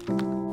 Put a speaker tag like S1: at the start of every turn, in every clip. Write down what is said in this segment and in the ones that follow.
S1: Oh.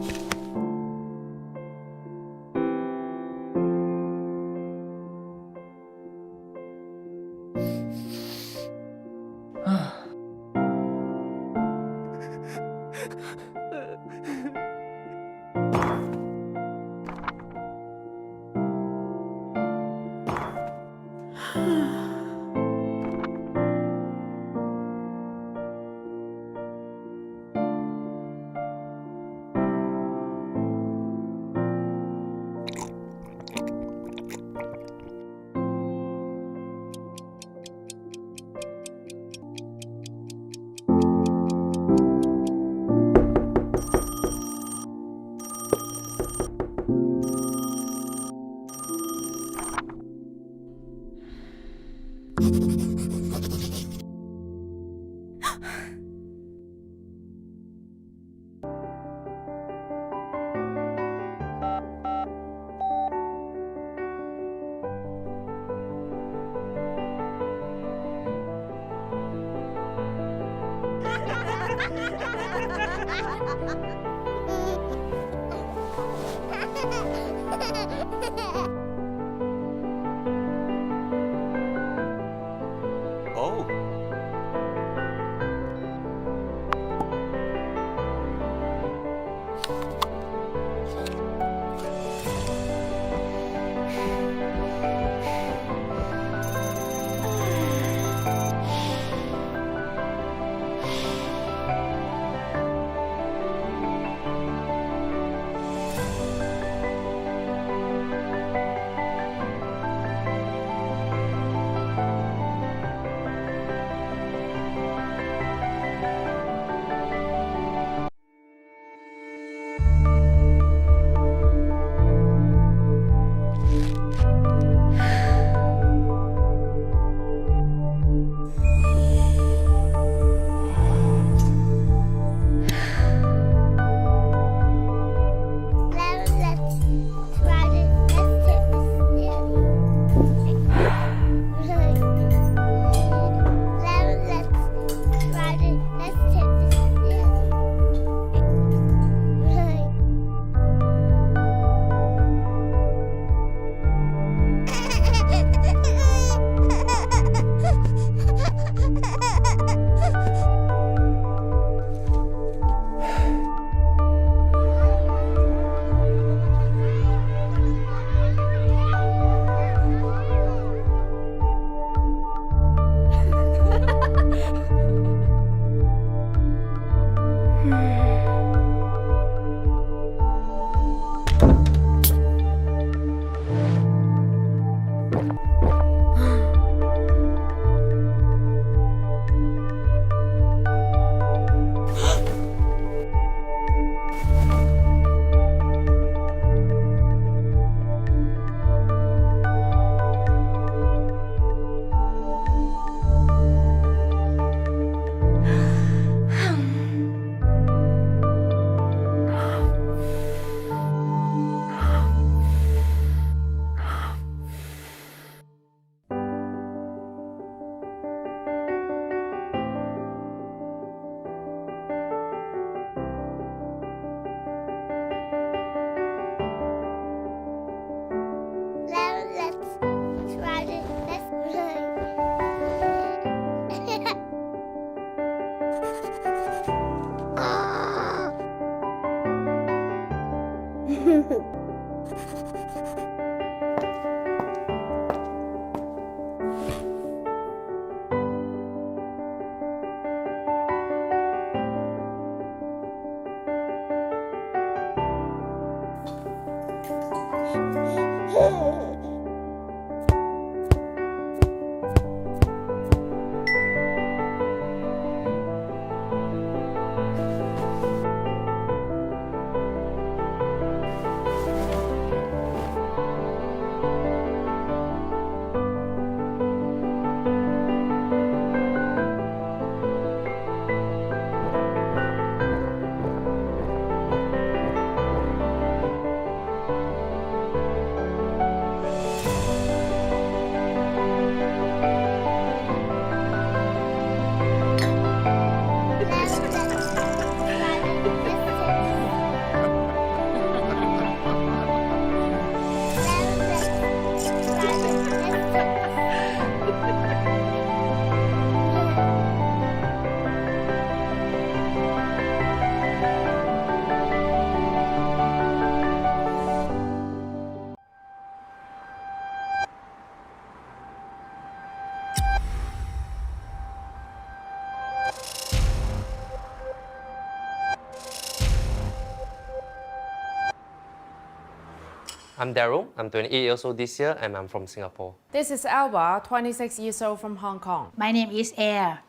S1: I'm Daryl, I'm 28 years old this year and I'm from Singapore.
S2: This is Alba, 26 years old from Hong Kong.
S3: My name is Air.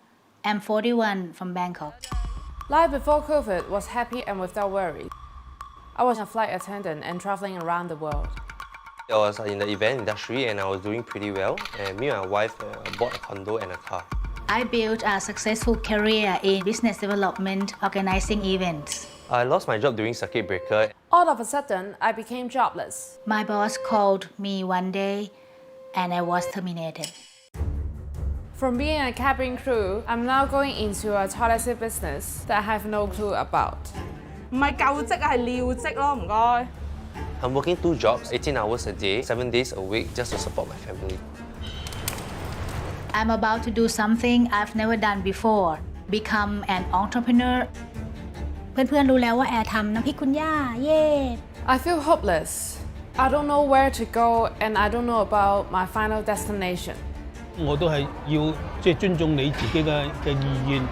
S3: I'm 41 from Bangkok.
S2: Life before COVID was happy and without worry. I was a flight attendant and traveling around the world.
S1: I was in the event industry and I was doing pretty well, and me and my wife bought a condo and a car.
S3: I built a successful career in business development, organizing events.
S1: I lost my job during circuit breaker.
S2: All of a sudden, I became jobless.
S3: My boss called me one day and I was terminated.
S2: From being a cabin crew, I'm now going into a toilet seat business that I have no clue about.
S4: 唔係舊職係尿職咯，唔該。
S1: I'm working 2 jobs, 18 hours a day, 7 days a week just to support my family.
S3: I'm about to do something I've never done before, become an entrepreneur. เพื่อนๆรู้แล้วว่าแอร์ทำน้ำพริกคุณย่า เย้
S2: I feel hopeless. I don't know where to go and I don't know about my final destination.
S5: 我都係要尊重你自己嘅意願。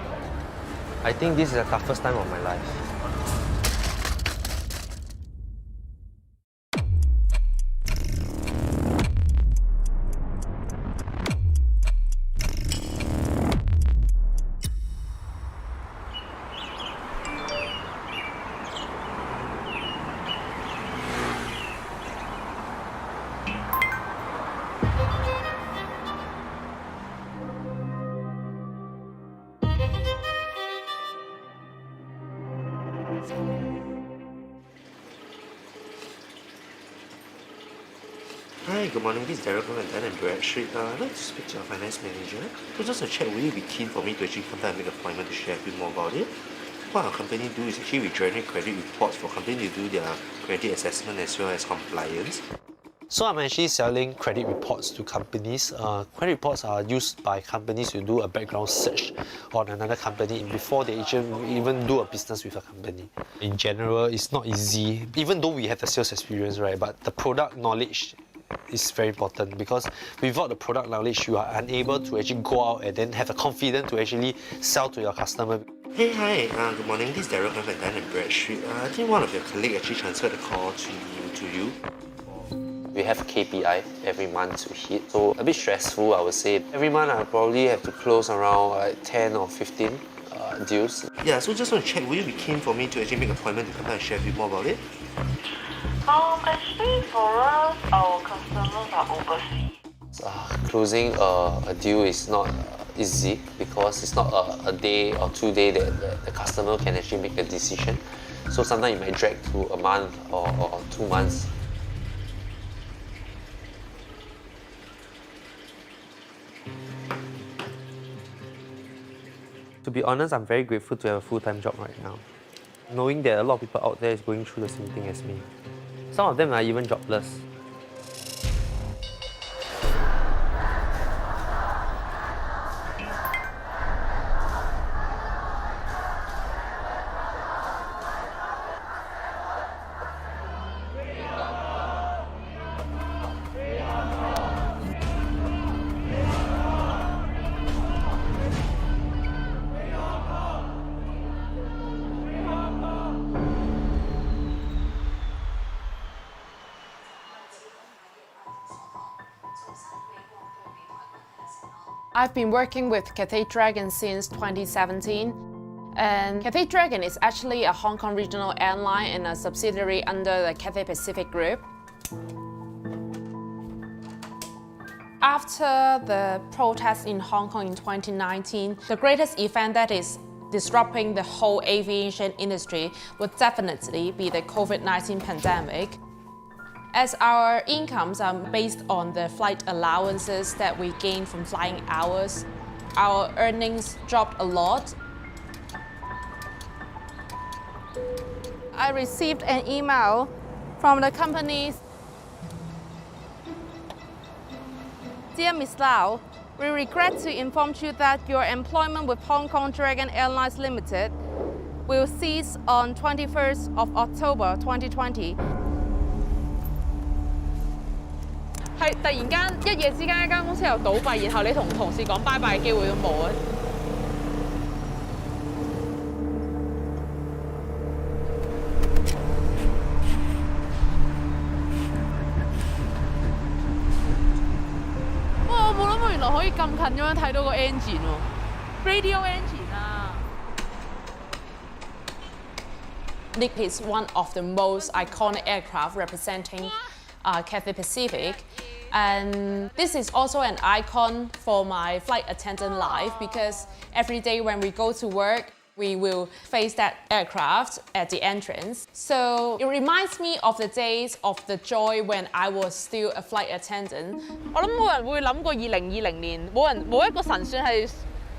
S1: I think this is the toughest time of my life. Hi, good morning. This is Daryl from Dun & Bradstreet. I'd like to speak to our finance manager. So just to check, will you be keen for me to actually come down and make an appointment to share a bit more about it? What our company do is actually we generate credit reports for companies to do their credit assessment as well as compliance. So I'm actually selling credit reports to companies. Credit reports are used by companies to do a background search on another company before they even do a business with a company. In general, it's not easy, even though we have the sales experience, right? But the product knowledge is very important because without the product knowledge, you are unable to actually go out and then have the confidence to actually sell to your customer. Hey, hi, good morning. This is Daryl from Dun & Bradstreet. I think one of your colleagues actually transferred the call to you. We have KPI every month to hit, so a bit stressful, I would say. Every month I probably have to close around 10 or 15 deals. Yeah, so just want to check, will you be keen for me to actually make an appointment to come down and share a bit more about it?
S6: Actually for us, our customers are overseas.
S1: Closing a deal is not easy because it's not a day or 2 days that the customer can actually make a decision. So sometimes it might drag to a month or 2 months. To be honest, I'm very grateful to have a full-time job right now. Knowing that a lot of people out there is going through the same thing as me. Some of them are even jobless.
S2: I've been working with Cathay Dragon since 2017. And Cathay Dragon is actually a Hong Kong regional airline and a subsidiary under the Cathay Pacific Group. After the protests in Hong Kong in 2019, the greatest event that is disrupting the whole aviation industry would definitely be the COVID-19 pandemic. As our incomes are based on the flight allowances that we gain from flying hours, our earnings dropped a lot. I received an email from the company. Dear Ms. Lau, we regret to inform you that your employment with Hong Kong Dragon Airlines Limited will cease on 21st of October 2020. 係突然間一夜之間一間公司又倒閉，然後你同同事講拜拜嘅機會都冇啊！咁近咁樣睇到個 engine 喎，radio engine 啊。This is one of the most iconic aircraft representing Cathay Pacific. And this is also an icon for my flight attendant life because every day when we go to work, we will face that aircraft at the entrance. So it reminds me of the days of the joy when I was still a flight attendant. 我諗冇人會諗過2020年，冇一個神算係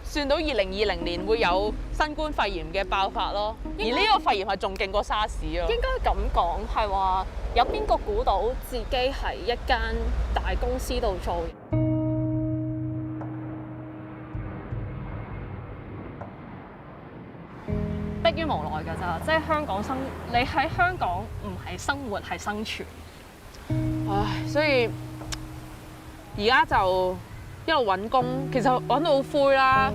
S2: 算到2020年會有新冠肺炎嘅爆發咯。而呢個肺炎係仲勁過沙士啊！
S7: 應該咁講係話，有邊個估到自己喺一間大公司度做？迫於無奈㗎咋，即係你喺香港唔係生活係生存。
S2: 唉，所以而家就一路揾工，其實揾到好灰啦。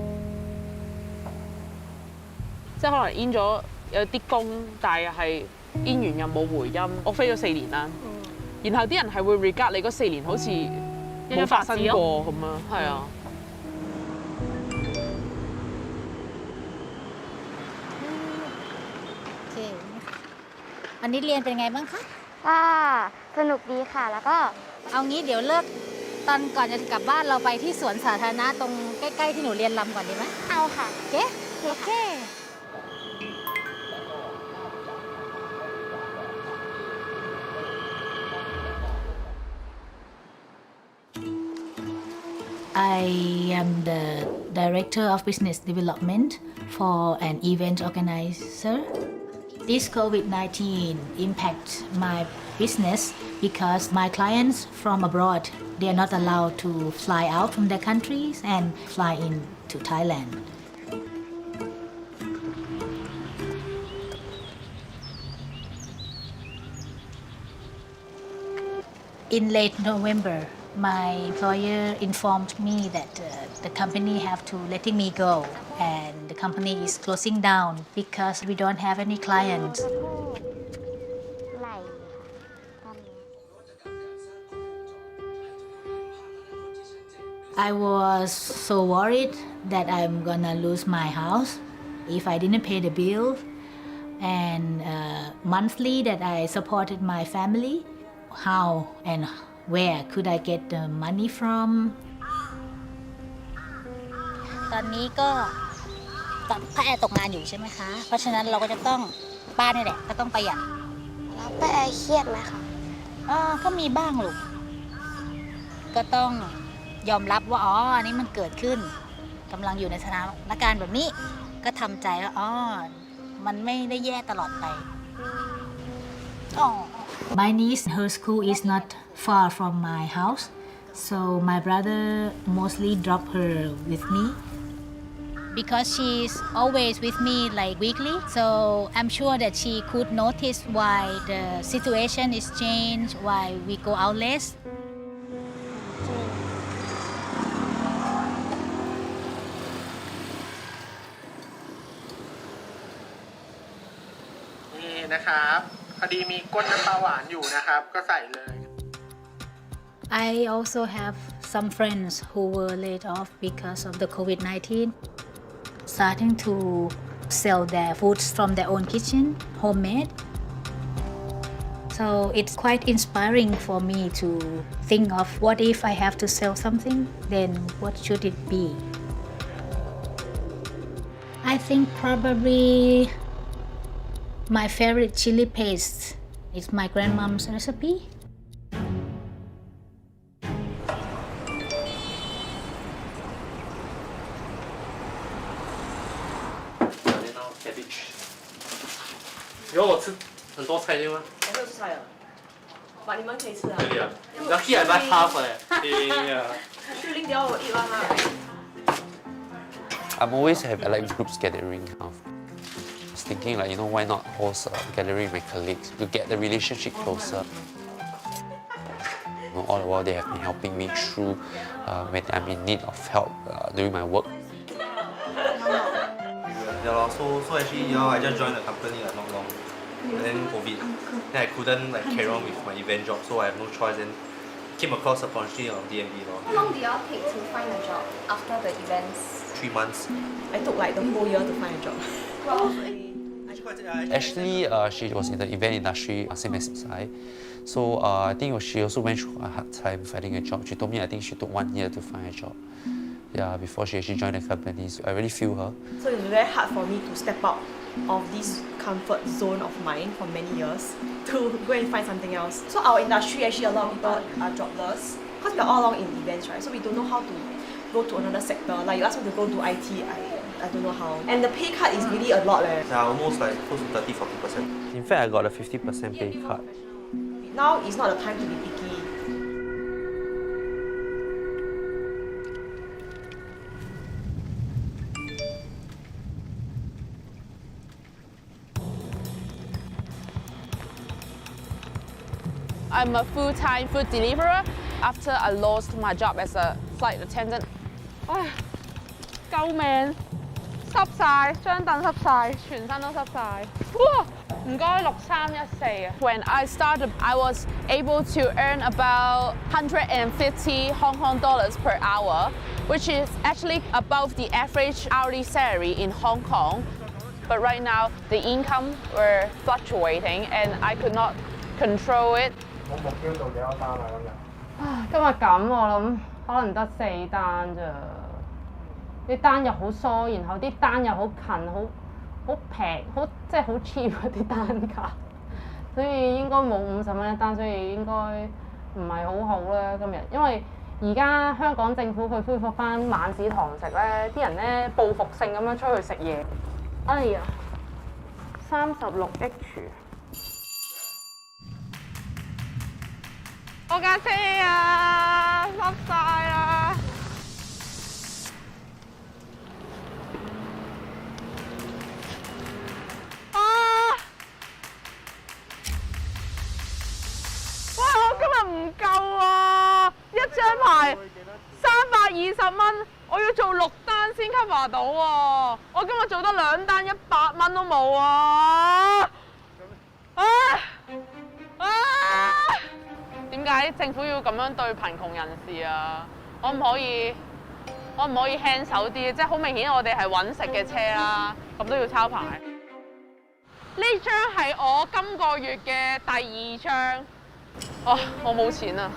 S2: 即係可能 in 咗有啲工，但係 in 完又冇回音。我飛咗4年啦，然後啲人係會 regard 你嗰4年好似冇發生過咁啊，係啊。
S3: วันนี้เรียนเป็นไงบ้างคะ
S8: ก็สนุกดีค่ะ แล้วก็
S3: เอางี้เดี๋ยวเลิกตอนก่อนจะกลับบ้านเราไปที่สวนสาธารณะตรงใกล้ๆที่หนูเรียนรำก่อนดีไหม
S8: เอาค่ะ
S3: โอเค I am the Director of Business Development for an event organizer. This COVID-19 impacts my business because my clients from abroad, they are not allowed to fly out from their countries and fly in to Thailand. In late November, my employer informed me that the company have to letting me go and the company is closing down because we don't have any clients.
S8: ไหลตอนนี้
S3: I was so worried that I'm gonna lose my house if I didn't pay the bill and monthly that I supported my family. How and where could I get the money from? ตอนนี้ก็พระแอร์ตกงานอยู่ใช่ไหมคะ เพราะฉะนั้นเราก็จะต้องป้านี่แหละก็ต้องประหยัด
S8: แล้วป้าแอร์เครียดไหมคะ
S3: ก็มีบ้างลูก ก็ต้องยอมรับว่าอันนี้มันเกิดขึ้นกำลังอยู่ในสถานการณ์แบบนี้ ก็ทำใจว่ามันไม่ได้แย่ตลอดไป My niece, her school is not far from my house, so my brother mostly drop her with me. Because she's always with me like weekly, so I'm sure that she could notice why the situation is changed, why we go out less.
S9: นี่นะครับพอดีมีก้นน้ำปลาหวานอยู่นะครับก็ใส่เลย
S3: I also have some friends who were laid off because of the COVID-19, starting to sell their foods from their own kitchen, homemade. So it's quite inspiring for me to think of what if I have to sell something, then what should it be? I think probably my favorite chili paste is my grandmom's recipe.
S1: 以后我吃很多菜对吗？
S4: 我没有吃菜啊，爸，你们可以吃啊。
S1: 可以啊。然后 here I buy half 呀。
S4: 去拎掉我一碗啊。
S10: I'm always have like groups gathering. I was thinking like why not host a gathering with my colleagues to get the relationship closer. All the while they have been helping me through when I'm in need of help doing my work.
S1: Yeah lor, so actually I just joined the company like not long. And then COVID. Then I couldn't like carry on with my event job, so I have no choice. And came across opportunity on DMV law.
S4: How long did y'all take to find a job after the events?
S1: 3 months.
S4: I took like the whole year to find a job.
S10: Actually, she was in the event industry, same as I. So I think she also went through a hard time finding a job. She told me I think she took 1 year to find a job. Yeah, before she actually joined the company. So I really feel her.
S4: So it's very hard for me to step out of this comfort zone of mine for many years to go and find something else. So our industry, actually a lot of people are jobless because we're all along in events, right? So we don't know how to go to another sector. Like you ask me to go do IT, I don't know how. And the pay cut is really a lot.
S1: Yeah, almost like close to 30-40%. In fact, I got a 50% pay cut.
S4: Now is not the time to be picky.
S2: I'm a full-time food deliverer after I lost my job as a flight attendant. 唉，救命！濕晒，張凳濕晒，全身都濕晒。哇！唔該6314啊。When I started, I was able to earn about 150 Hong Kong dollars per hour, which is actually above the average hourly salary in Hong Kong. But right now, the income were fluctuating and I could not control it.
S9: 我目標做幾多單啊？
S2: 今日咁，我諗可能得4單咋。啲單又好疏，然後啲單又好近，好平，即係好 cheap 嗰啲單價，所以應該冇50蚊一單，所以應該唔係好好啦今日。因為而家香港政府佢恢復翻晚市堂食咧，啲人咧報復性咁樣出去食嘢。哎呀，36H。我架車啊，濕晒啦！啊！喂，我今日唔夠啊！一張牌320蚊，我要做6單先 cover 到喎。我今日做得2單100蚊都冇啊！啊！點解政府要咁樣對貧窮人士啊？可唔可以輕手啲？即係好明顯，我哋係揾食嘅車啦，咁都要抄牌。呢張係我今個月嘅第2張。哦，我冇錢啊！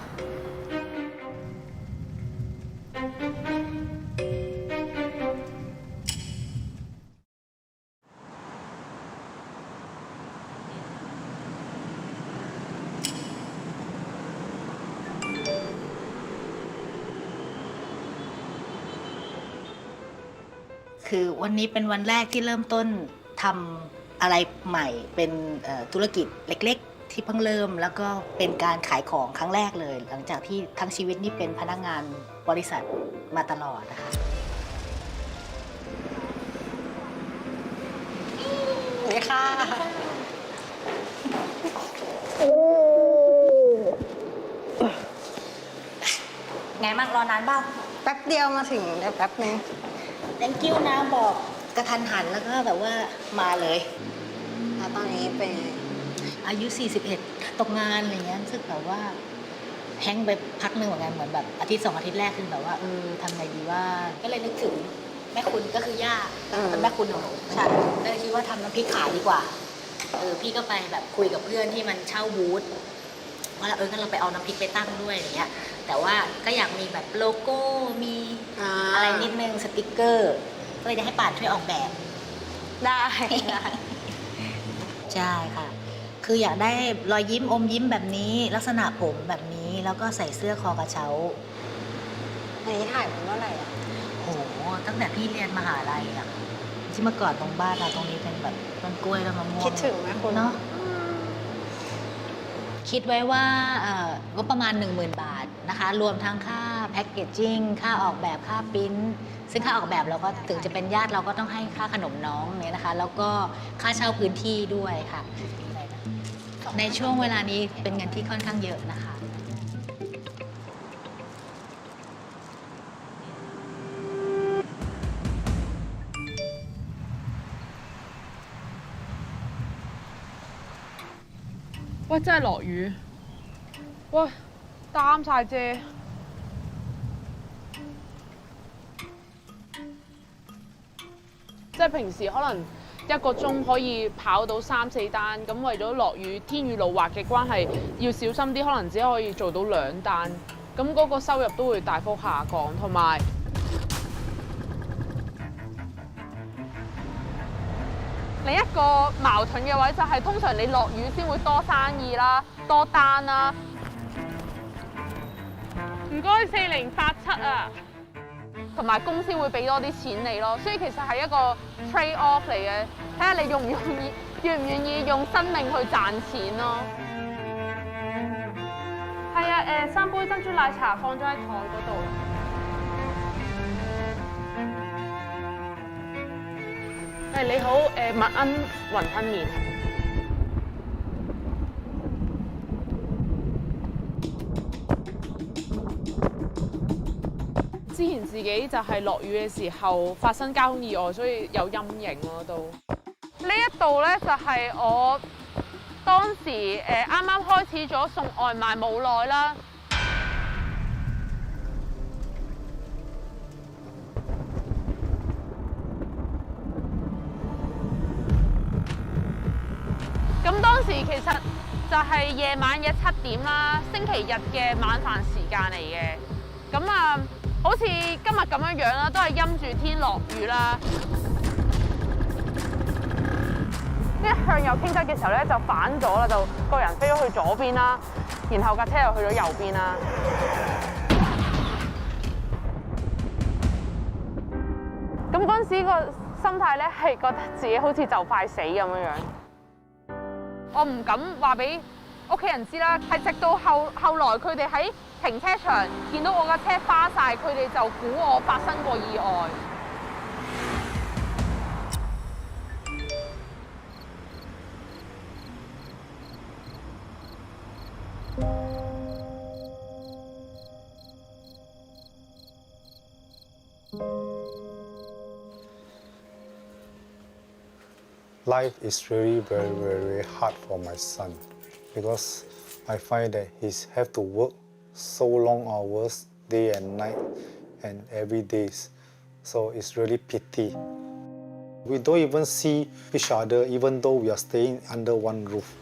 S3: คือวันนี้เป็นวันแรกที่เริ่มต้นทำอะไรใหม่เป็นธุรกิจเล็กๆที่เพิ่งเริ่มแล้วก็เป็นการขายของครั้งแรกเลยหลังจากที่ทั้งชีวิตนี่เป็นพนักงานบริษัทมาตลอดนะคะนี่ค่ะไงบ้างรอนานบ้างแป๊บเดียวมาถึงแป๊บนึงthank you นะบอกกระทันหันแล้วก็แบบว่ามาเลยแล้วตอนนี้เป็นอายุ41ตกงานอะไรเงี้ยรู้สึกแบบว่าแฮงไปพักนึงเหมือนกันเหมือนแบบอาทิตย์2 อาทิตย์แรกคือแบบว่าทำไงดีว่าก็เลยนึกถึงแม่คุณก็คือย่าเป็นแม่คุณของหนูใช่ก็เลยคิดว่าทำน้ำพริกขายดีกว่าพี่ก็ไปแบบคุยกับเพื่อนที่มันเช่าบูธว่างั้นเราไปเอาน้ำพริกไปตั้งด้วยอย่างเงี้ยแต่ว่าก็อยากมีแบบโลโก้มีอะไรนิดนึงสติกเกอร์ก็เลยจะให้ป่านช่วยออกแบบได้ใช่ค่ะคืออยากได้รอยยิ้มอมยิ้มแบบนี้ลักษณะผมแบบนี้แล้วก็ใส่เสื้อคอกระเช้าอันนี้ถ่ายเมื่อไหร่อ่ะโหตั้งแต่พี่เรียนมหาลัยอ่ะที่เมื่อก่อนตรงบ้านเราตรงนี้เป็นแบบต้นกล้วยแล้วมะม่วงคิดถึงไหมคุณเนาะคิดไว้ว่างบประมาณ 10,000 บาทนะคะรวมทั้งค่าแพ็กเกจจิ้งค่าออกแบบค่าปริ้นซึ่งค่าออกแบบเราก็ถึงจะเป็นญาติเราก็ต้องให้ค่าขนมน้องเนี่ยนะคะแล้วก็ค่าเช่าพื้นที่ด้วยค่ะในช่วงเวลานี้เป็นเงินที่ค่อนข้างเยอะนะคะ
S2: 喂，真係落雨！喂，擔晒遮。即係平時可能1個鐘可以跑到3、4單，咁為咗落雨天雨路滑嘅關係，要小心啲，可能只可以做到2單，咁嗰個收入都會大幅下降，同埋另一個矛盾嘅位就係通常你落雨先會多生意啦、多單啦。唔該4087啊！同埋公司會俾多啲錢你咯，所以其實係一個 trade off 嚟嘅，睇下你願唔願意用生命去賺錢咯。係啊，3杯珍珠奶茶放咗喺台嗰度。你好，麥恩雲吞麵。之前自己就係落雨嘅時候發生交通意外，所以有陰影咯都。呢一度咧就係我當時啱啱開始咗送外賣冇耐啦。咁當時其實就係夜晚嘅7點啦，星期日嘅晚飯時間嚟嘅。咁啊〜好似今日咁樣樣啦，都係陰住天落雨啦。一向右傾側嘅時候咧，就反咗啦，就個人飛咗去左邊啦，然後架車又去咗右邊啦。咁嗰陣時個心態咧係覺得自己好似就快死咁樣樣。我唔敢話俾屋企人知啦，係直到後來佢哋喺停車場見到我架車花晒，佢哋就估我發生過意外。
S11: Life is really very hard for my son because I find that he have to work so long hours, day and night, and every day. So it's really pity. We don't even see each other even though we are staying under one roof.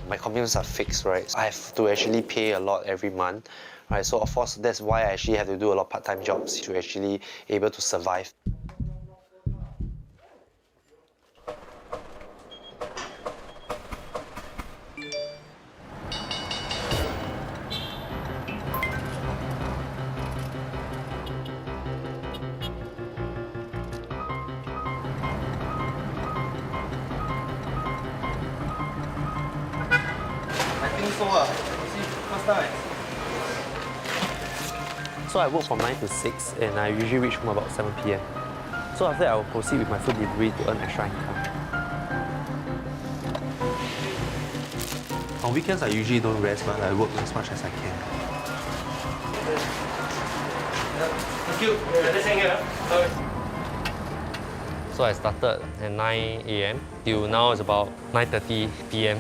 S10: My commitments are fixed, right? I have to actually pay a lot every month. Right, so of course that's why I actually have to do a lot of part-time jobs to actually able to survive.
S1: I think so. First time.
S10: So I work from 9 to 6 and I usually reach home about 7 p.m. So after that I will proceed with my food delivery to earn extra income. On weekends I usually don't rest, but I work as much as I can.
S1: Thank you.
S10: So I started at 9 a.m. till now it's about 9:30 p.m.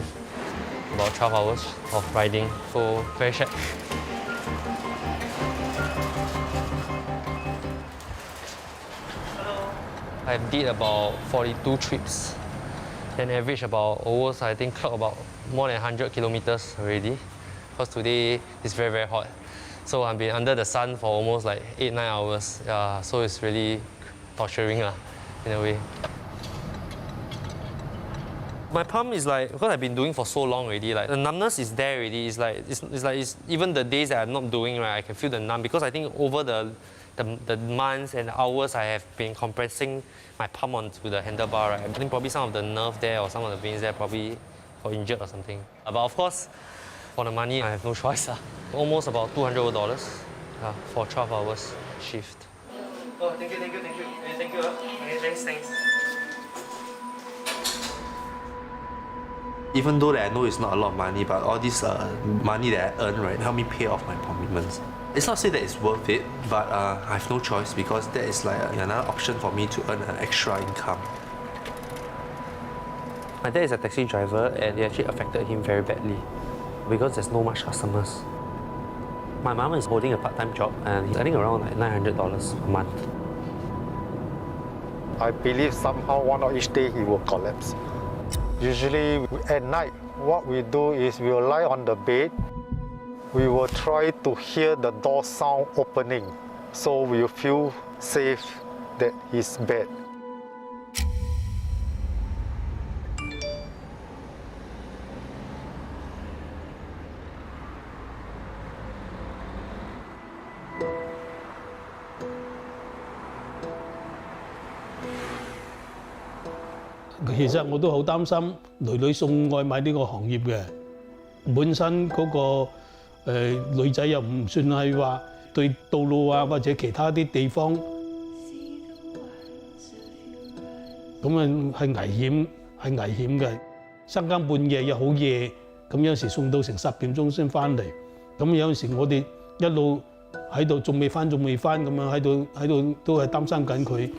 S10: About 12 hours of riding, so very shag. I did about 42 trips, then average about almost, I think, clock about more than 100 kilometers already. Because today it's very hot. So I've been under the sun for almost like 8-9 hours. Yeah, so it's really torturing in a way. My palm is like, because I've been doing for so long already, like the numbness is there already. It's even the days that I'm not doing, right, I can feel the numb because I think over the months and hours I have been compressing my palm onto the handlebar, right? I think probably some of the nerve there or some of the veins there probably got injured or something. But of course, for the money, I have no choice. Almost about $200 for 12 hours shift.
S1: Oh, thank you. Thank you. Okay, thanks. Even though that I know it's not a lot of money, but all this money that I earn, right, help me pay off my commitments. It's not say that it's worth it, but I have no choice because that is like another option for me to earn an extra income. My dad is a taxi driver and it actually affected him very badly because there's no much customers. My mom is holding a part-time job and he's earning around like $900 a month.
S11: I believe somehow one of each day he will collapse. Usually at night, what we do is we will lie on the bed. We will try to hear the door sound opening, so we will feel safe that he's bed.
S5: 其實我都好擔心女送外賣呢個行業嘅，本身嗰個女仔又唔算係話對道路啊或者其他啲地方，咁啊係危險嘅。三更半夜又好夜，咁有時送到成10點鐘先翻嚟，咁有時我哋一路喺度仲未翻咁樣喺度都係擔心緊佢。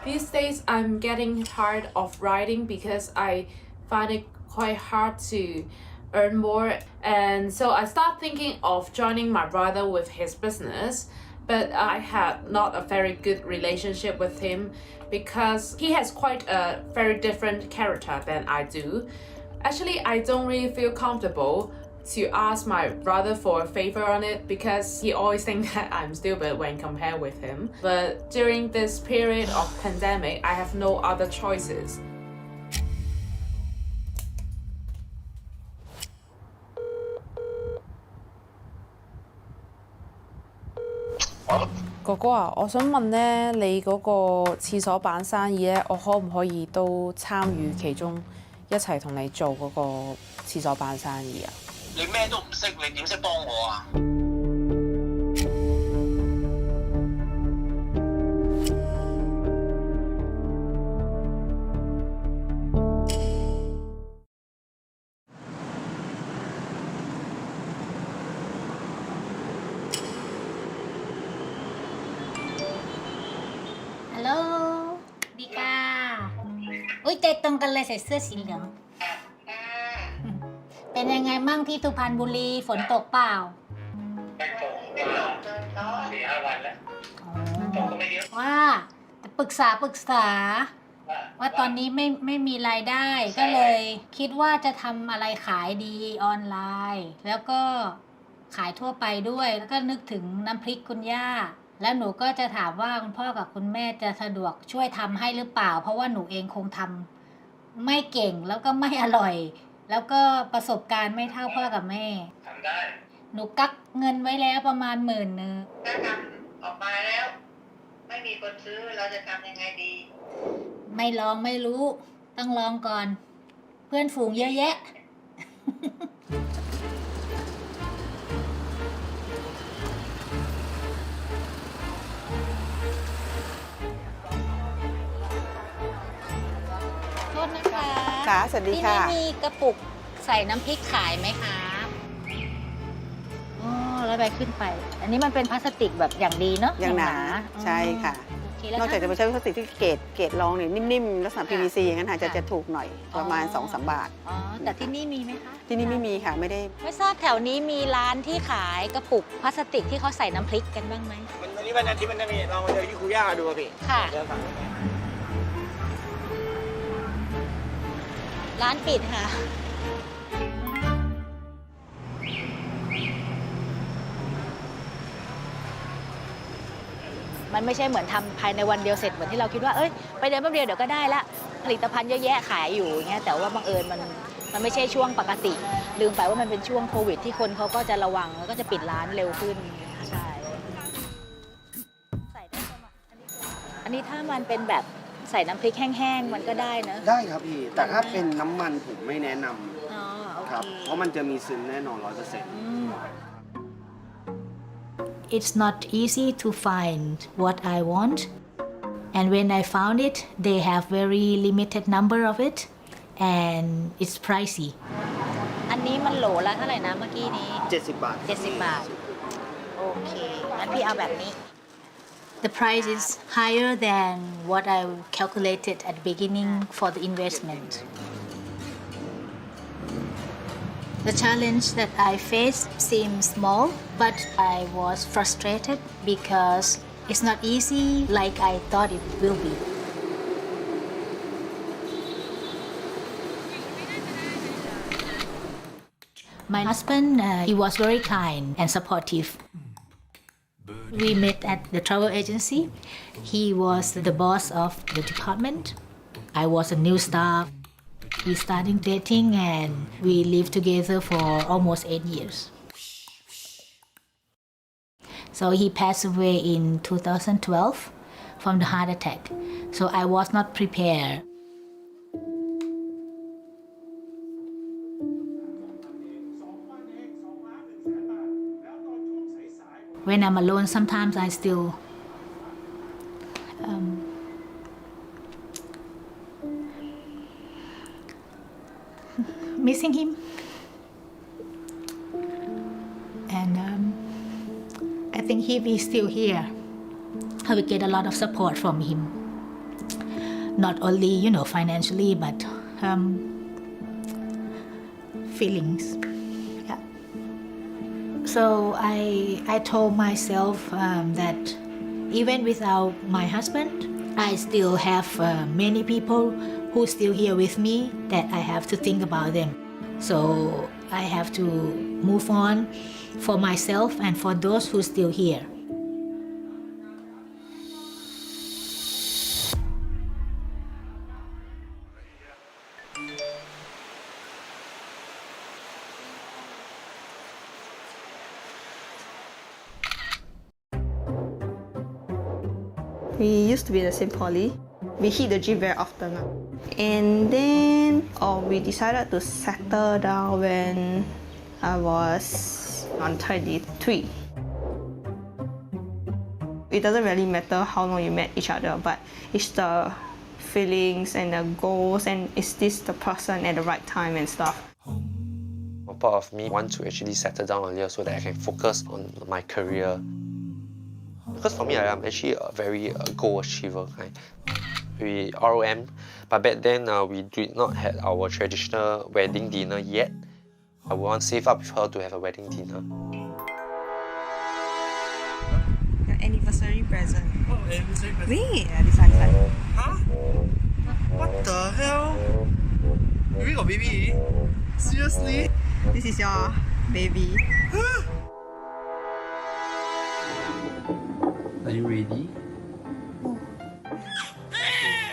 S2: These days, I'm getting tired of riding because I find it quite hard to earn more. And so I start thinking of joining my brother with his business. But I had not a very good relationship with him because he has quite a very different character than I do. Actually, I don't really feel comfortable to ask my brother for a favor on it because he always thinks that I'm stupid when compared with him. But during this period of pandemic, I have no other choices.哥哥啊，我想問咧，你嗰個廁所板生意咧，我可唔可以都參與其中，一齊同你做嗰個廁所板生意啊？
S12: 你咩都唔識，你點識幫我啊
S3: Hello ดีค่ะอุ้ยใจตรงกันเลยใส่เสื้อสีเหลืองเป็นยังไงมั่งที่สุพรรณบุรีฝนตกเปล่า
S12: ไม่ตก4-5 วันแล้วตกก็ไม่เยอะ
S3: ว่าปรึกษาว่าตอนนี้ไม่มีรายได้ก็เลยคิดว่าจะทำอะไรขายดีออนไลน์แล้วก็ขายทั่วไปด้วยแล้วก็นึกถึงน้ำพริกคุณย่าแล้วหนูก็จะถามว่าคุณพ่อกับคุณแม่จะสะดวกช่วยทำให้หรือเปล่าเพราะว่าหนูเองคงทำไม่เก่งแล้วก็ไม่อร่อยแล้วก็ประสบการณ์ไม่เท่าพ่อกับแม่
S12: ทำได้
S3: หนูกักเงินไว้แล้วประมาณ10,000
S12: ถ้าทำออกมาแล้วไม่มีคนซื้อเราจะทำยังไงดี
S3: ไม่ลองไม่รู้ต้องลองก่อนเพื่อนฝูงเยอะแยะโทษนะคะ
S13: ค่ะสวัสดีค่ะ
S3: ที่นี่มีกระปุกใส่น้ำพริกขายไหมคะอ๋อแล้วไปขึ้นไปอันนี้มันเป็นพลาสติกแบบอย่างดีเนาะ
S13: อย่างหนาใช่ค่ะนอกจากจะใช้พลาสติกที่เกรดรองเนี่ยนิ่มๆลักษณะ PVC อย่างนั้นจะถูกหน่อยประมาณ 2-3 บาท
S3: อ๋อแต่ที่นี่มีไหมคะ
S13: ที่นี่ไม่มีค่ะไม่
S3: ทราบแถวนี้มีร้านที่ขายกระปุกพลาสติกที่เขาใส่น้ำพริกกันบ้างไหม
S12: วันนี้วันอาทิตย์มันจะมีลองมาเจอที่ครูย่าดูพี่
S3: ค่ะร้านปิดค่ะมันไม่ใช่เหมือนทำภายในวันเดียวเสร็จเหมือนที่เราคิดว่าไปเดินแป๊บเดียวเดี๋ยวก็ได้ละผลิตภัณฑ์เยอะแยะขายอยู่อย่างเงี้ยแต่ว่าบังเอิญมันไม่ใช่ช่วงปกติลืมไปว่ามันเป็นช่วงโควิดที่คนเขาก็จะระวังแล้วก็จะปิดร้านเร็วขึ้นใช่อันนี้ถ้ามันเป็นแบบใส่น้ำพริกแห้งๆมันก็ได้นะ
S14: ได้ครับพี่แต่ถ้าเป็นน้ำมันผมไม่แนะนำครับเพราะมันจะมีซึมแน่นอน 100%It's
S3: not easy to find what I want And when I found it, they have very limited number of it, and it's pricey. อันนี้มันโหลละเท่าไหร่นะเมื่อกี้นี้
S14: 70 บาท
S3: 70 บาท โอเค งั้นพี่เอาแบบนี้ The price is higher than what I calculated at the beginning for the investment. The challenge that I faced seemed small, but I was frustrated because it's not easy like I thought it will be. My husband, he was very kind and supportive. We met at the travel agency. He was the boss of the department. I was a new staff. We started dating and we lived together for almost 8 years. So he passed away in 2012 from the heart attack. So I was not prepared. When I'm alone, sometimes I still missing him. And I think if he's still here, I will get a lot of support from him. Not only, financially, but feelings. Yeah. So I told myself that even without my husband, I still have many people who still here with me that I have to think about them. So I have to move on for myself and for those who still here.
S4: We used to be in the same poly. We hit the gym very often. And then we decided to settle down when I was on 23. It doesn't really matter how long you met each other, but it's the feelings and the goals, and is this the person at the right time and stuff.
S10: A part of me wants to actually settle down earlier so that I can focus on my career. Because for me, I'm actually a very goal achiever kind. We ROM, but back then we did not have our traditional wedding dinner yet. I want to save up with her to have a wedding dinner.
S4: Your anniversary present.
S9: Oh, anniversary present.
S4: Wait, this one.
S9: Huh? What the hell? You really got baby? Seriously?
S4: This is your baby.
S10: Are you ready?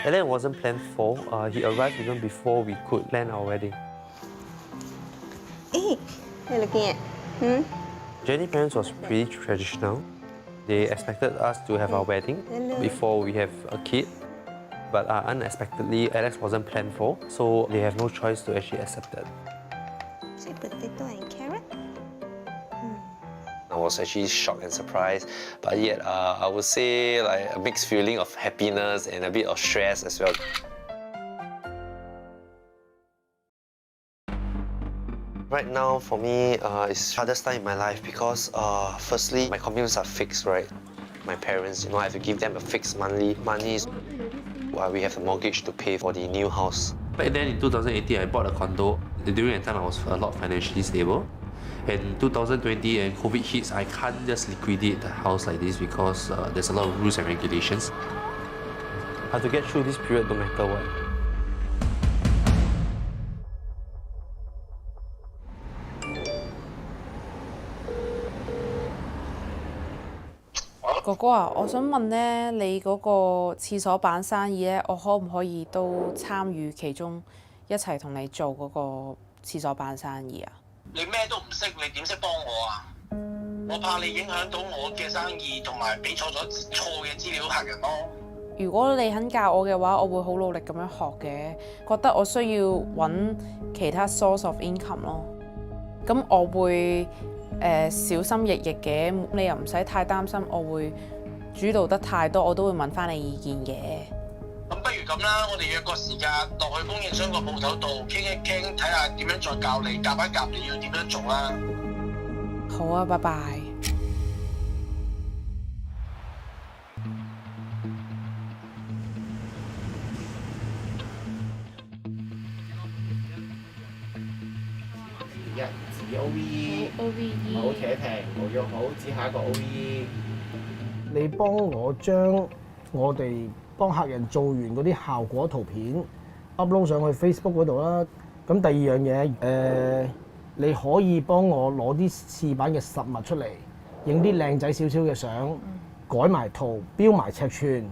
S10: Alan wasn't planned for. He arrived even before we could plan our wedding.
S4: Hey, what are you looking at?
S10: Jenny's parents was pretty traditional. They expected us to have our wedding before we have a kid. But unexpectedly, Alex wasn't planned for, so they have no choice to actually accept that.
S4: Sweet potato and carrot?
S10: I was actually shocked and surprised, but yet I would say like a mixed feeling of happiness and a bit of stress as well. Right now, for me, it's the hardest time in my life because firstly, my commitments are fixed, right? My parents, I have to give them a fixed monthly money while we have the mortgage to pay for the new house. Back then in 2018, I bought a condo. During that time, I was a lot financially stable. And 2020 and COVID hits, I can't just liquidate the house like this because there's a lot of rules and regulations. I have to get through this period no matter what.
S2: 哥哥啊，我想問咧，你嗰個廁所板生意咧，我可唔可以都參與其中，一齊同你做嗰個廁所板生意啊？
S12: 你咩都唔識，你點識幫我啊？我怕你影響到我嘅生意，同埋俾錯嘅資料客人咯。
S2: 如果你肯教我嘅話，我會好努力咁樣學嘅。覺得我需要揾其他 source of income 咯。咁我會小心翼翼嘅，你又唔使太擔心，我會主導得太多，我都會問翻你意見嘅。
S12: 咁不如咁啦，我哋約個時間落去供應商個鋪頭度傾一傾，睇下點樣再教你夾一夾你要點樣做啦。
S2: 好啊，拜拜。
S14: 指 OVE， 冇扯停，冇用好，指下一個 OVE。
S15: 你幫我將我哋幫客人做完嗰啲效果圖片 upload 上去 Facebook 嗰度啦。咁第二樣嘢，你可以幫我攞啲試版嘅實物出嚟，影啲靚仔少少嘅相，改埋圖，標埋尺寸，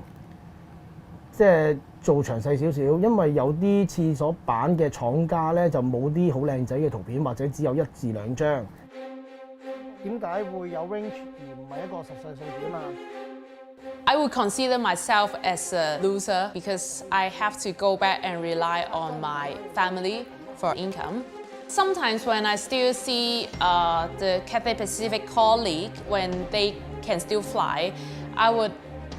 S15: 即係做詳細少少。因為有啲廁所版嘅廠家咧就冇啲好靚仔嘅圖片，或者只有1至2張。點解會有 range 而唔係一個實際數字啊嘛
S2: ？I would consider myself as a loser because I have to go back and rely on my family for income. Sometimes when I still see the Cathay Pacific colleague when they can still fly, I would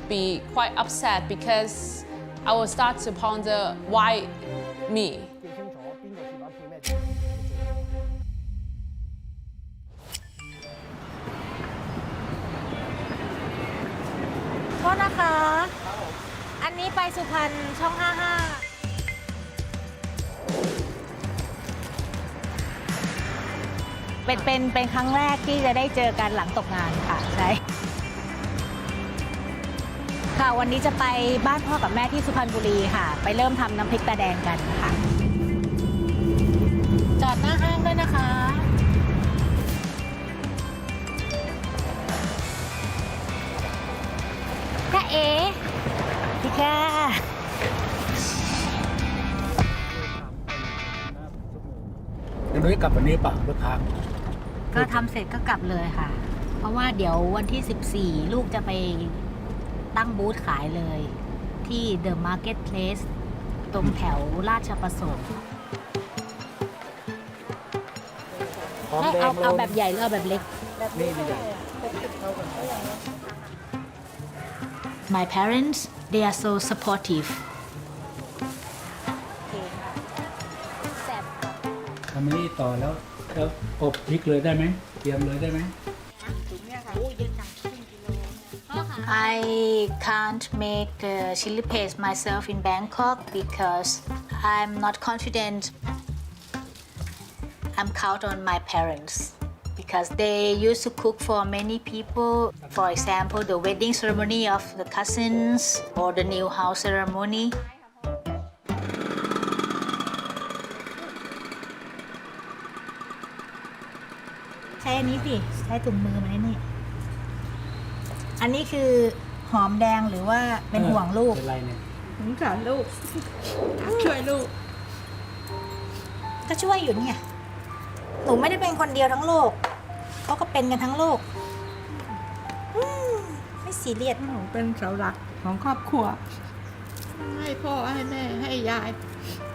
S2: be quite upset because I will start to ponder why me.
S3: โทษนะคะ อันนี้ไปสุพรรณช่อง 55 เป็นครั้งแรกที่จะได้เจอกันหลังตกงานค่ะใช่ค่ะวันนี้จะไปบ้านพ่อกับแม่ที่สุพรรณบุรีค่ะไปเริ่มทำน้ำพริกตาแดงกันค่ะจอดหน้าห้างด้วยนะคะจ้าเอ๋พี่ค่ะ
S5: เดี๋ยวนุ้ยกลับวันนี้ป่ะลูกค้า
S3: ก็ทำเสร็จก็กลับเลยค่ะเพราะว่าเดี๋ยววันที่ 14 ลูกจะไปตั้งบูธขายเลยที่ The Marketplace ตรงแถวราชประสงค์เอาแบบใหญ่หรือเอาแบบเล็ก My parents they are so supportive
S5: ทำนี่ต่อแล้วอบพริกเลยได้ไหมเตรียมเลยได้ไหม
S3: I can't make chili paste myself in Bangkok because I'm not confident. I'm count on my parents because they used to cook for many people. For example, the wedding ceremony of the cousins or the new house ceremony. ใช้อันนี้สิใช้ถุงมือมานี่อันนี้คือหอมแดงหรือว่าเป็นห่วงลูกเป็นไรเนี่ยสงสารลูกช่วยลูกก็ช่วยอยู่เนี่ยหนูไม่ได้เป็นคนเดียวทั้งโลกเขาก็เป็นกันทั้งโลกไม่ซีเรียสหนูเป็นเสาหลักของครอบครัวให้พ่อให้แม่ให้ยาย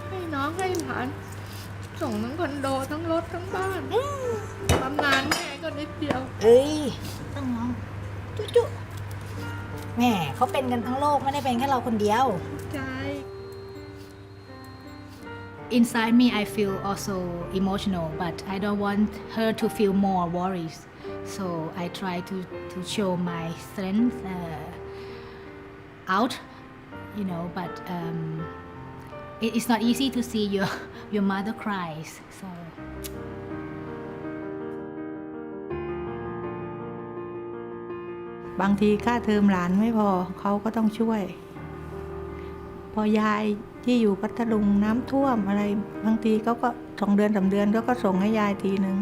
S3: ให้น้องให้หลานส่งทั้งคอนโดทั้งรถทั้งบ้านบำนาญแม่ก็นิดเดียวเอ้ยต้องน้องจุ๊แม่เขาเป็นกันทั้งโลกไม่ได้เป็นแค่เราคนเดียวใช่ Inside me I feel also emotional but I don't want her to feel more worries so I try to show my strength out you know but it's not easy to see your mother cries so
S16: บางทีค่าเทอมหลานไม่พอเขาก็ต้องช่วยพอยายที่อยู่พัทลุงน้ำท่วมอะไรบางทีเขาก็2 เดือน 3 เดือนเขาก็ส่งให้ยายทีนึง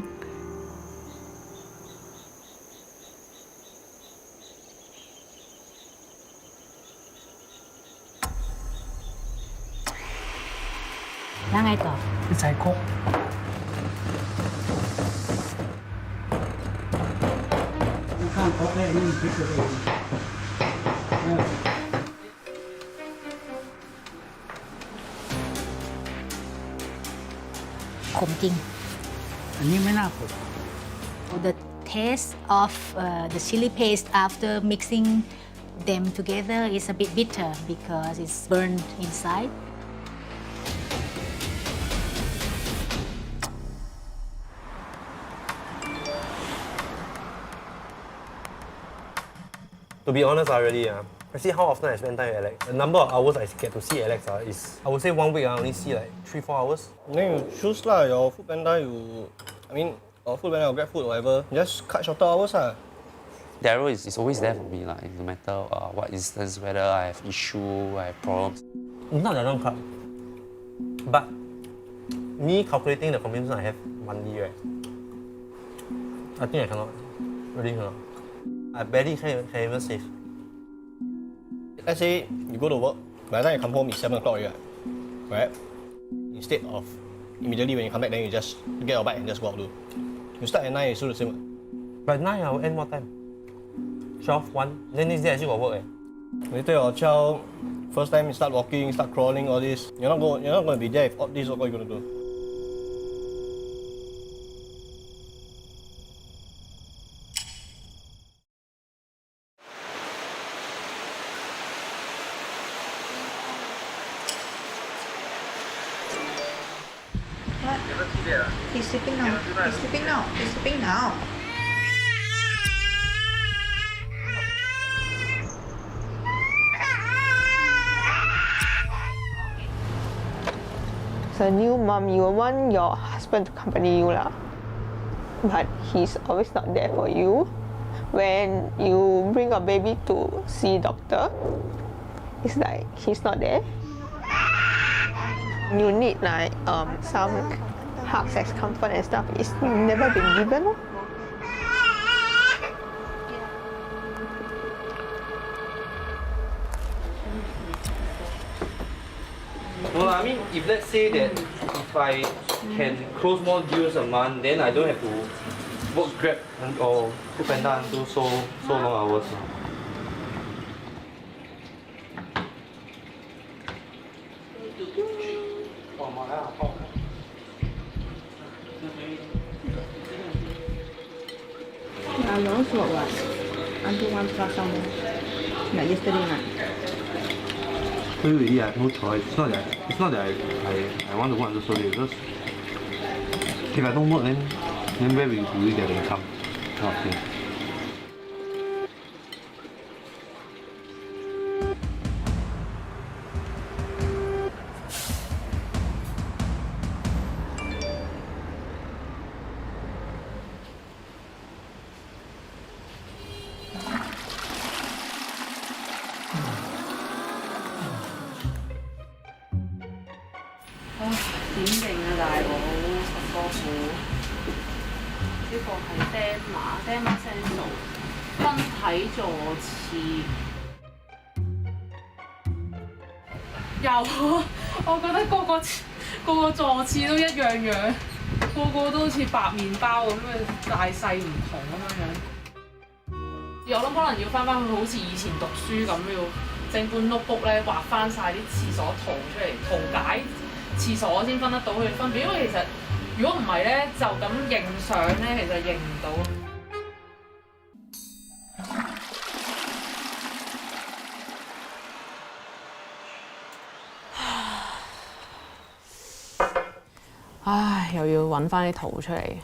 S3: แล้วไงต่อ
S5: ใส่ครกข้างครกแรกนี่พริกตัวเอง
S3: ขมจริง
S5: อันนี้ไม่น่าขม
S3: The taste of the chili paste after mixing them together is a bit bitter because it's burned inside.
S17: To be honest, I see how often I spend time with Alex. The number of hours I get to see Alex is, I would say 1 week I only see like 3-4 hours.
S14: Then you choose lah, your food panda, or food panda or grab food or whatever, just cut shorter hours lah.
S10: Daryl is always there for me, like, no matter what instance, whether I have issue, I have problems.
S17: It's not that long cut. But me calculating the commitment I have monthly, right? I think I cannot. Really cannot. I barely can even save.
S14: Let's say you go to work, by the time you come home it's 7 o'clock already, right? Instead of immediately when you come back, then you just get your bike and just go out do. You start at 9, it's still the same.
S17: But 9 I will end what time? 12, 1. Then next day I still got work.
S14: Later your child, first time you start walking, start crawling, all this, you're not going to be there if all this is what you're going to do.
S18: He's sleeping now. He's sleeping now. He's sleeping now.
S19: As a new mom, you will want your husband to accompany you lah. But he's always not there for you. When you bring a baby to see doctor, it's like he's not there. You need like some hugs as comfort and stuff. It's never been given.
S17: No, I mean, if let's say that if I can close more deals a month, then I don't have to work Grab or food panda until so long hours.
S18: You also work what? Until 1 plus somewhere. Like yesterday night.
S17: Really, I have no choice. It's not that I want to work until so late, because if I don't work, then where will we get the income? Kind of thing.
S2: 我覺得個個座次都一樣樣，個都好似白麵包咁樣，大細唔同咁樣。我諗可能要翻去好似以前讀書咁，要整本 notebook 咧畫翻晒啲廁所圖出嚟，圖解廁所先分得到佢哋分別。因為其實如果唔係咧，就咁認相咧，其實認唔到。唉，又要揾翻啲圖出嚟。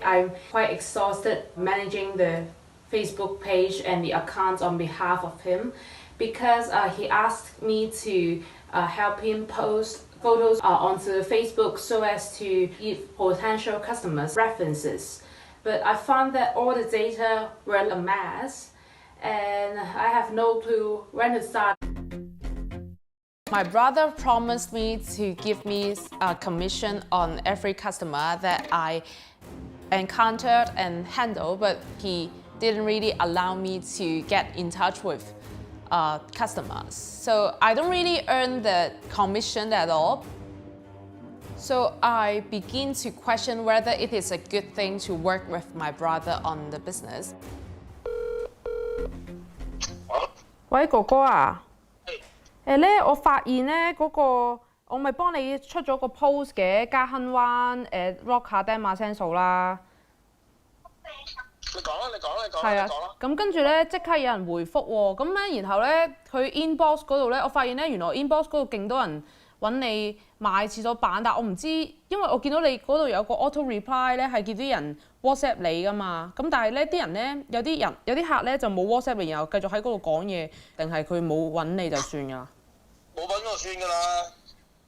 S2: I'm quite exhausted managing the Facebook page and the accounts on behalf of him because he asked me to help him post photos onto Facebook so as to give potential customers references. But I found that all the data were a mess and I have no clue when to start. My brother promised me to give me a commission on every customer that I encountered and handled, but he didn't really allow me to get in touch with customers. So I don't really earn the commission at all. So I begin to question whether it is a good thing to work with my brother on the business. 喂，哥哥啊！我發現咧我咪幫你出咗個 post 嘅，加亨灣Rock 下釘馬聲數啦。
S12: 你講
S2: 係啊，咁跟住咧即刻有人回覆喎，咁咧然後咧佢 inbox 嗰度咧，我發現咧原來 inbox 嗰度勁多人揾你買廁所板，但我唔知，因為我見到你嗰度有個 auto reply 咧係叫啲人 WhatsApp 你噶嘛，咁但係咧啲人咧有啲客咧就冇 WhatsApp 你，然後繼續喺嗰度講嘢，定係佢冇揾你就算㗎？
S12: 冇揾我算㗎啦。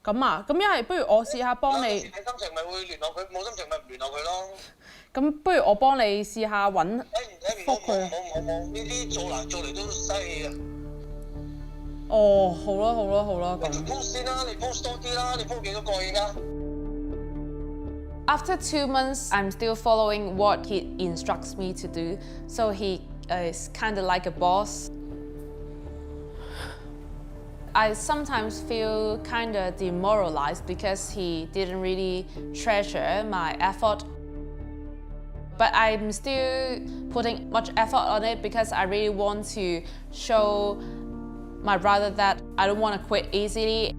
S2: 咁啊，咁一係不如我試下幫你。
S12: 有心情咪會聯絡佢，冇心情咪唔聯絡佢咯。
S2: 咁不如我幫你試下揾覆佢。
S12: 冇，呢啲做嚟都嘥氣嘅。
S2: 哦，好啦，咁。
S12: 你 post 先啦，你 post 多啲啦，你 post 幾多個而家？
S2: After 2 months, I'm still following what he instructs me to do, so he is kind of like a boss. I sometimes feel kind of demoralized because he didn't really treasure my effort. But I'm still putting much effort on it because I really want to show my brother that I don't want to quit easily.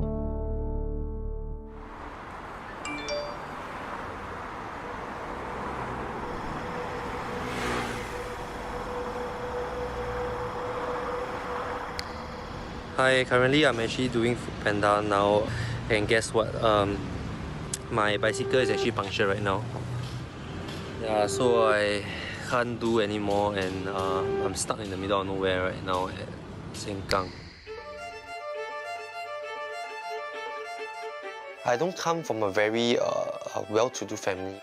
S17: Hi, currently I'm actually doing Foodpanda now, and guess what? My bicycle is actually punctured right now. Yeah, so I can't do anymore, and I'm stuck in the middle of nowhere right now at Sengkang. I don't come from a very well-to-do family.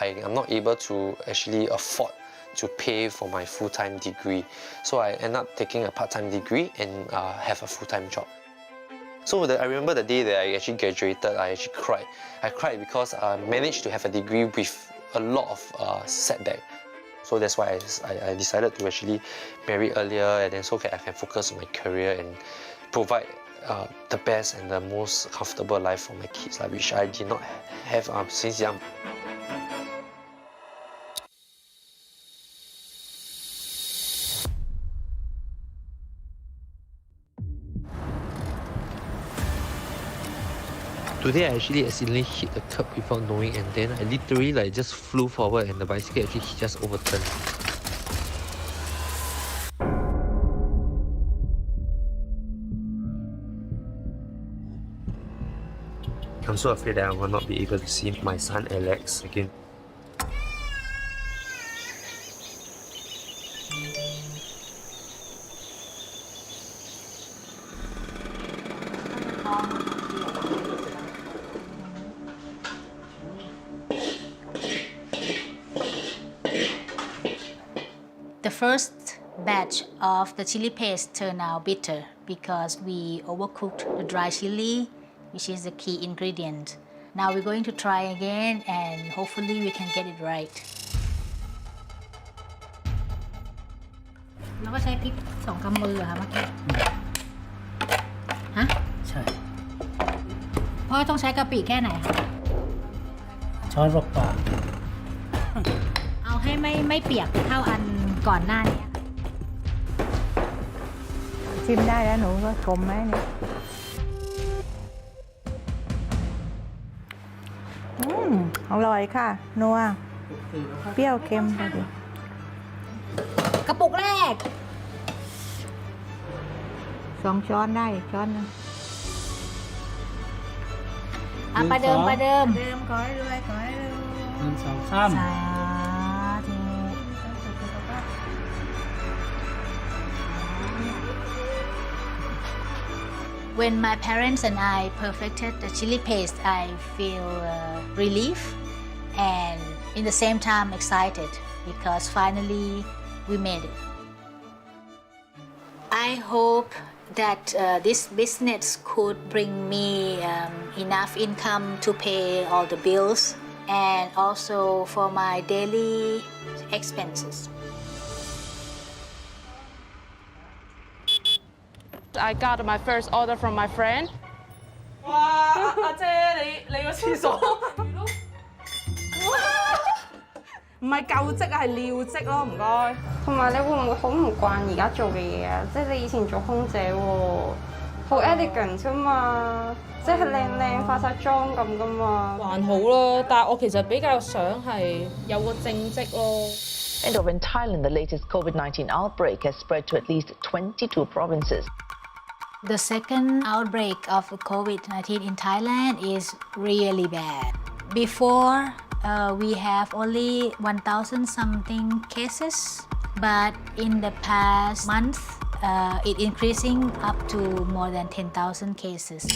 S17: I'm not able to actually afford to pay for my full-time degree. So I end up taking a part-time degree and have a full-time job. So I remember the day that I actually graduated, I actually cried. I cried because I managed to have a degree with a lot of setback. So that's why I decided to actually marry earlier, and then so I can focus on my career and provide the best and the most comfortable life for my kids, which I did not have since young. Today I actually accidentally hit the curb without knowing, and then I literally just flew forward and the bicycle actually just overturned. I'm so afraid that I will not be able to see my son Alex again.
S3: The first batch of the chili paste turned out bitter because we overcooked the dry chili, which is the key ingredient. Now we're going to try again and hopefully we can get it right. เราก็ใช้พริก2 กำมือค่ะเมื่อกี้ฮะใช่พ่อต้องใช้กะปิแค่ไหนคะช้อนเปล่าเอาให้ไม่เปียกเท่าอันก่อนหน้านี้ชิมได้แล้วหนูก็ชมไหมเนี่ยอร่อยค่ะนัวเปรี้ยวเค็มพอดีกระปุกแรก2 ช้อนได้ช้อนนึงประเดิมขอให้รวยขอให้รวย1 2 3 สาธุ When my parents and I perfected the chili paste, I feel relief and in the same time excited because finally we made it. I hope that this business could bring me enough income to pay all the bills and also for my daily expenses.
S2: I got my first order from my friend. 哇！阿姐，你個廁所唔係舊積啊，係尿漬咯，唔該。
S20: 同埋你會唔會好唔慣而家做嘅嘢啊？即係你以前做空姐喎，好 elegant 㗎嘛，即係靚化晒妝咁㗎嘛。
S2: 還好啦，但係我其實比較想係有個正職咯。
S21: And over in Thailand, the latest COVID-19 outbreak has spread to at least 22 provinces.
S3: The second outbreak of COVID-19 in Thailand is really bad. Before, we have only 1,000 something cases, but in the past month, it increasing up to more than 10,000 cases.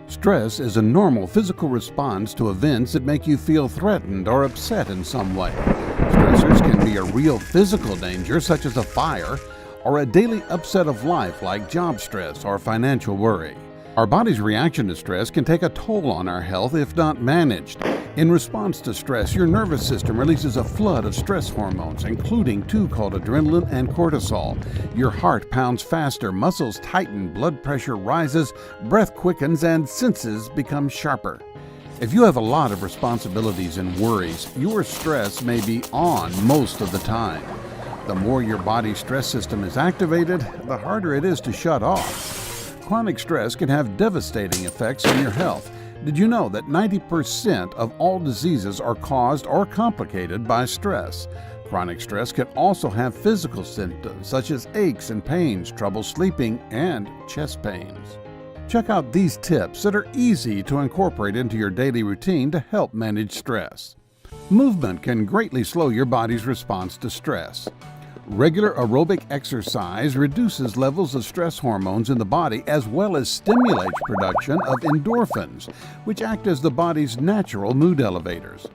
S22: Stress is a normal physical response to events that make you feel threatened or upset in some way. Stressors can be a real physical danger, such as a fire, or a daily upset of life like job stress or financial worry. Our body's reaction to stress can take a toll on our health if not managed. In response to stress, your nervous system releases a flood of stress hormones, including two called adrenaline and cortisol. Your heart pounds faster, muscles tighten, blood pressure rises, breath quickens, and senses become sharper. If you have a lot of responsibilities and worries, your stress may be on most of the time. The more your body's stress system is activated, the harder it is to shut off. Chronic stress can have devastating effects on your health. Did you know that 90% of all diseases are caused or complicated by stress? Chronic stress can also have physical symptoms such as aches and pains, trouble sleeping, and chest pains. Check out these tips that are easy to incorporate into your daily routine to help manage stress. Movement can greatly slow your body's response to stress. Regular aerobic exercise reduces levels of stress hormones in the body as well as stimulates production of endorphins, which act as the body's natural mood elevators.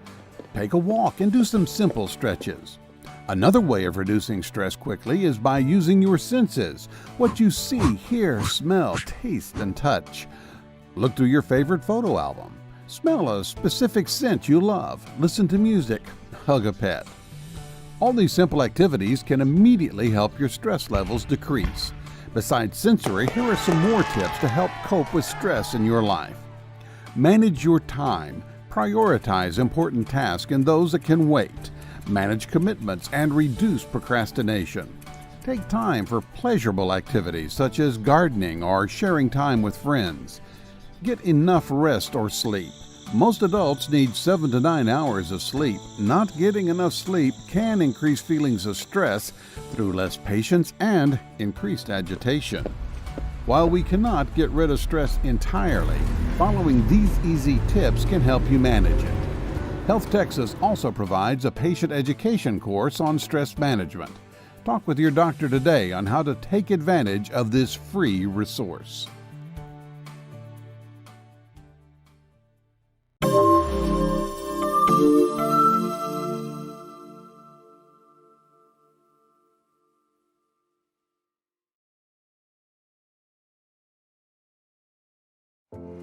S22: Take a walk and do some simple stretches. Another way of reducing stress quickly is by using your senses, what you see, hear, smell, taste, and touch. Look through your favorite photo album. Smell a specific scent you love. Listen to music. Hug a pet. All these simple activities can immediately help your stress levels decrease. Besides sensory, here are some more tips to help cope with stress in your life. Manage your time. Prioritize important tasks and those that can wait. Manage commitments and reduce procrastination. Take time for pleasurable activities such as gardening or sharing time with friends. Get enough rest or sleep. Most adults need 7 to 9 hours of sleep. Not getting enough sleep can increase feelings of stress through less patience and increased agitation. While we cannot get rid of stress entirely, following these easy tips can help you manage it. Health Texas also provides a patient education course on stress management. Talk with your doctor today on how to take advantage of this free resource.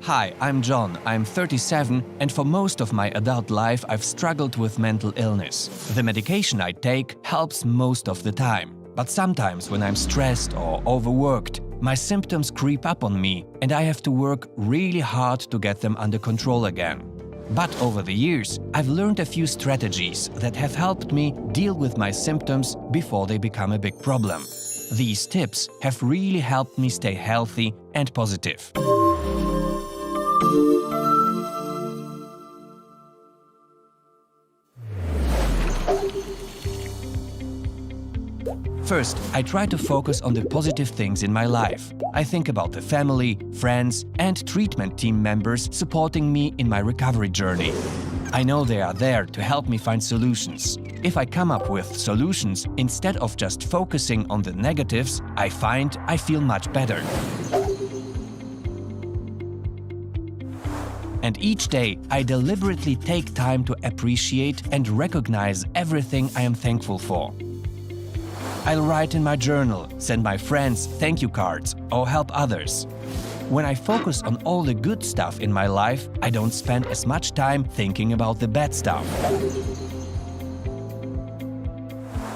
S23: Hi, I'm John. I'm 37, and for most of my adult life I've struggled with mental illness. The medication I take helps most of the time. But sometimes when I'm stressed or overworked, my symptoms creep up on me and I have to work really hard to get them under control again. But over the years, I've learned a few strategies that have helped me deal with my symptoms before they become a big problem. These tips have really helped me stay healthy and positive. First, I try to focus on the positive things in my life. I think about the family, friends, and treatment team members supporting me in my recovery journey. I know they are there to help me find solutions. If I come up with solutions instead of just focusing on the negatives, I find I feel much better. And each day, I deliberately take time to appreciate and recognize everything I am thankful for. I'll write in my journal, send my friends thank you cards, or help others. When I focus on all the good stuff in my life, I don't spend as much time thinking about the bad stuff.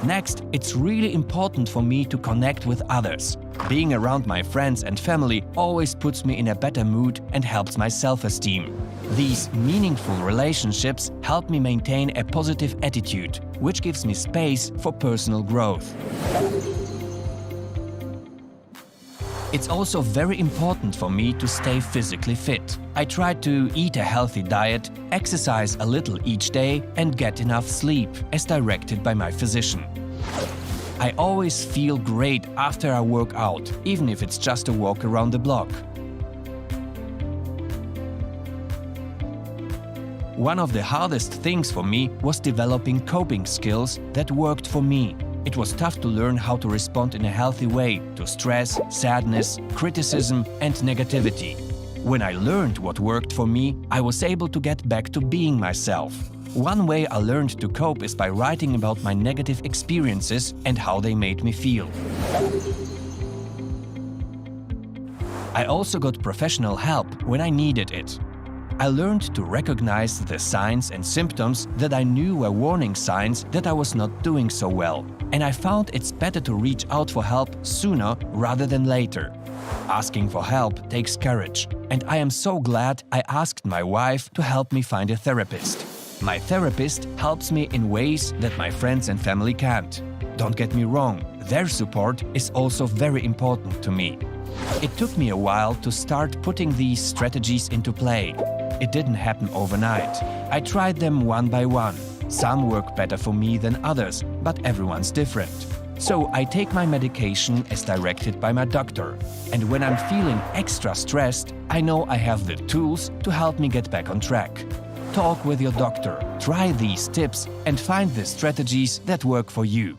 S23: Next, it's really important for me to connect with others. Being around my friends and family always puts me in a better mood and helps my self-esteem. These meaningful relationships help me maintain a positive attitude, which gives me space for personal growth. It's also very important for me to stay physically fit. I try to eat a healthy diet, exercise a little each day, and get enough sleep, as directed by my physician. I always feel great after I work out, even if it's just a walk around the block. One of the hardest things for me was developing coping skills that worked for me. It was tough to learn how to respond in a healthy way to stress, sadness, criticism, and negativity. When I learned what worked for me, I was able to get back to being myself. One way I learned to cope is by writing about my negative experiences and how they made me feel. I also got professional help when I needed it. I learned to recognize the signs and symptoms that I knew were warning signs that I was not doing so well. And I found it's better to reach out for help sooner rather than later. Asking for help takes courage, and I am so glad I asked my wife to help me find a therapist. My therapist helps me in ways that my friends and family can't. Don't get me wrong, their support is also very important to me. It took me a while to start putting these strategies into play. It didn't happen overnight. I tried them one by one. Some work better for me than others, but everyone's different. So I take my medication as directed by my doctor. And when I'm feeling extra stressed, I know I have the tools to help me get back on track. Talk with your doctor, try these tips, and find the strategies that work for you.